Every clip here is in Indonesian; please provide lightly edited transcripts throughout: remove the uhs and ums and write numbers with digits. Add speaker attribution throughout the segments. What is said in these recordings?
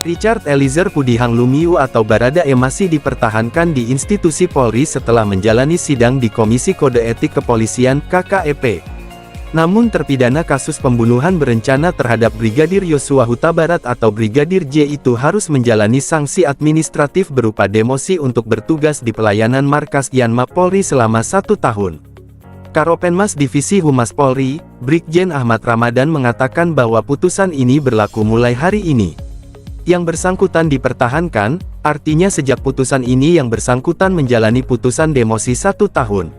Speaker 1: Richard Eliezer Pudihang Lumiu atau Baradae masih dipertahankan di institusi Polri setelah menjalani sidang di Komisi Kode Etik Kepolisian (KKEP). Namun terpidana kasus pembunuhan berencana terhadap Brigadir Yosua Huta Barat atau Brigadir J itu harus menjalani sanksi administratif berupa demosi untuk bertugas di pelayanan markas Yanma Polri selama 1 tahun. Karopenmas Divisi Humas Polri, Brigjen Ahmad Ramadan mengatakan bahwa putusan ini berlaku mulai hari ini. Yang bersangkutan dipertahankan, artinya sejak putusan ini yang bersangkutan menjalani putusan demosi 1 tahun.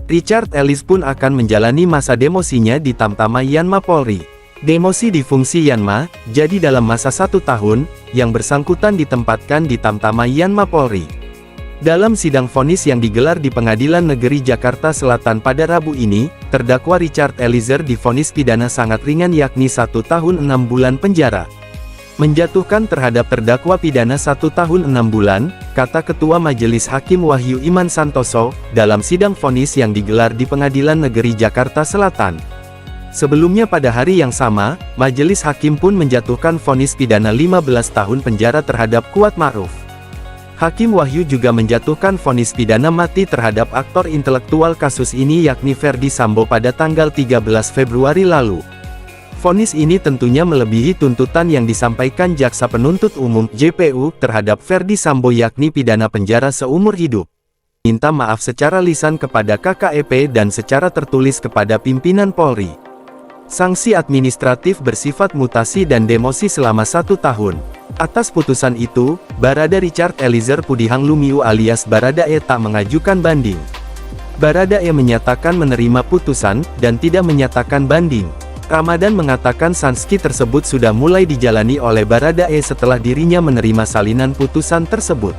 Speaker 1: Richard Eliezer pun akan menjalani masa demosinya di Tamtama Yanma Polri. Demosi di fungsi Yanma, jadi dalam masa 1 tahun, yang bersangkutan ditempatkan di Tamtama Yanma Polri. Dalam sidang vonis yang digelar di Pengadilan Negeri Jakarta Selatan pada Rabu ini, terdakwa Richard Eliezer divonis pidana sangat ringan yakni 1 tahun 6 bulan penjara. Menjatuhkan terhadap terdakwa pidana 1 tahun 6 bulan, kata Ketua Majelis Hakim Wahyu Iman Santoso, dalam sidang vonis yang digelar di Pengadilan Negeri Jakarta Selatan. Sebelumnya pada hari yang sama, Majelis Hakim pun menjatuhkan vonis pidana 15 tahun penjara terhadap Kuat Ma'ruf. Hakim Wahyu juga menjatuhkan vonis pidana mati terhadap aktor intelektual kasus ini yakni Ferdy Sambo pada tanggal 13 Februari lalu. Vonis ini tentunya melebihi tuntutan yang disampaikan Jaksa Penuntut Umum (JPU) terhadap Ferdy Sambo yakni pidana penjara seumur hidup. Minta maaf secara lisan kepada KKEP dan secara tertulis kepada pimpinan Polri. Sanksi administratif bersifat mutasi dan demosi selama 1 tahun. Atas putusan itu, Barada Richard Eliezer Pudihang Lumiu alias Baradae tak mengajukan banding. Baradae menyatakan menerima putusan, dan tidak menyatakan banding. Ramadan mengatakan sanksi tersebut sudah mulai dijalani oleh Baradae setelah dirinya menerima salinan putusan tersebut.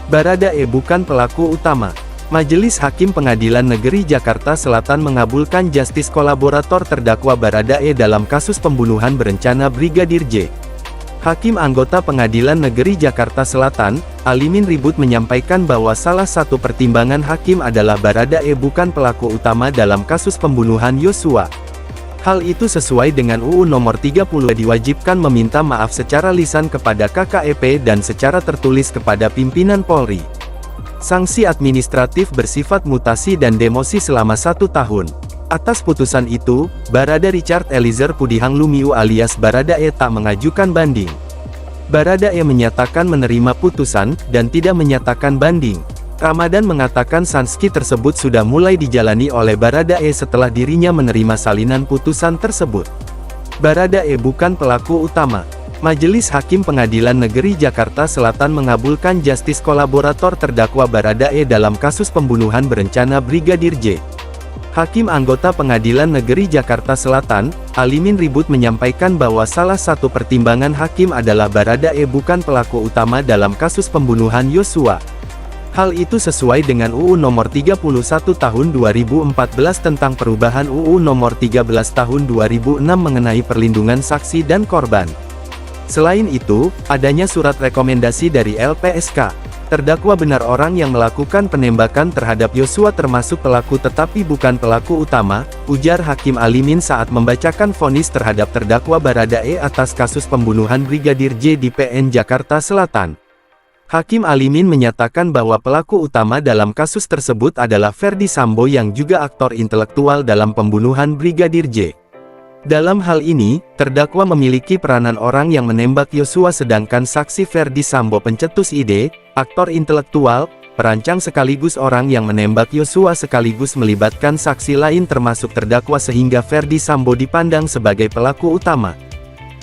Speaker 1: Baradae bukan pelaku utama. Majelis Hakim Pengadilan Negeri Jakarta Selatan mengabulkan justice kolaborator terdakwa Baradae dalam kasus pembunuhan berencana Brigadir J. Hakim anggota Pengadilan Negeri Jakarta Selatan, Alimin Ribut menyampaikan bahwa salah satu pertimbangan hakim adalah Baradae bukan pelaku utama dalam kasus pembunuhan Yosua. Hal itu sesuai dengan UU Nomor 30 diwajibkan meminta maaf secara lisan kepada KKEP dan secara tertulis kepada pimpinan Polri. Sanksi administratif bersifat mutasi dan demosi selama 1 tahun. Atas putusan itu, Barada Richard Eliezer Pudihang Lumiu alias Baradae tak mengajukan banding. Baradae menyatakan menerima putusan, dan tidak menyatakan banding. Ramadan mengatakan sanksi tersebut sudah mulai dijalani oleh Baradae setelah dirinya menerima salinan putusan tersebut. Baradae bukan pelaku utama. Majelis Hakim Pengadilan Negeri Jakarta Selatan mengabulkan justice kolaborator terdakwa Baradae dalam kasus pembunuhan berencana Brigadir J. Hakim anggota Pengadilan Negeri Jakarta Selatan, Alimin Ribut menyampaikan bahwa salah satu pertimbangan hakim adalah Baradae bukan pelaku utama dalam kasus pembunuhan Yosua. Hal itu sesuai dengan UU Nomor 31 Tahun 2014 tentang perubahan UU Nomor 13 Tahun 2006 mengenai perlindungan saksi dan korban. Selain itu, adanya surat rekomendasi dari LPSK. Terdakwa benar orang yang melakukan penembakan terhadap Yosua termasuk pelaku tetapi bukan pelaku utama, ujar Hakim Alimin saat membacakan vonis terhadap terdakwa Baradae atas kasus pembunuhan Brigadir J di PN Jakarta Selatan. Hakim Alimin menyatakan bahwa pelaku utama dalam kasus tersebut adalah Ferdy Sambo yang juga aktor intelektual dalam pembunuhan Brigadir J. Dalam hal ini, terdakwa memiliki peranan orang yang menembak Yosua sedangkan saksi Ferdy Sambo pencetus ide, aktor intelektual, perancang sekaligus orang yang menembak Yosua sekaligus melibatkan saksi lain termasuk terdakwa sehingga Ferdy Sambo dipandang sebagai pelaku utama.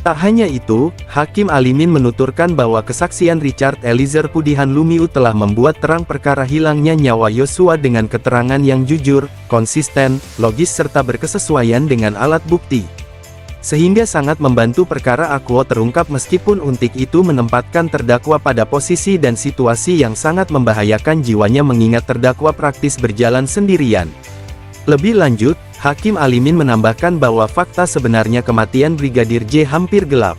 Speaker 1: Tak hanya itu, Hakim Alimin menuturkan bahwa kesaksian Richard Eliezer Pudihang Lumiu telah membuat terang perkara hilangnya nyawa Yosua dengan keterangan yang jujur, konsisten, logis serta berkesesuaian dengan alat bukti. Sehingga sangat membantu perkara akuo terungkap meskipun untik itu menempatkan terdakwa pada posisi dan situasi yang sangat membahayakan jiwanya mengingat terdakwa praktis berjalan sendirian. Lebih lanjut, Hakim Alimin menambahkan bahwa fakta sebenarnya kematian Brigadir J hampir gelap.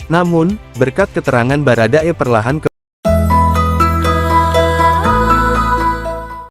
Speaker 1: Namun, berkat keterangan Baradae perlahan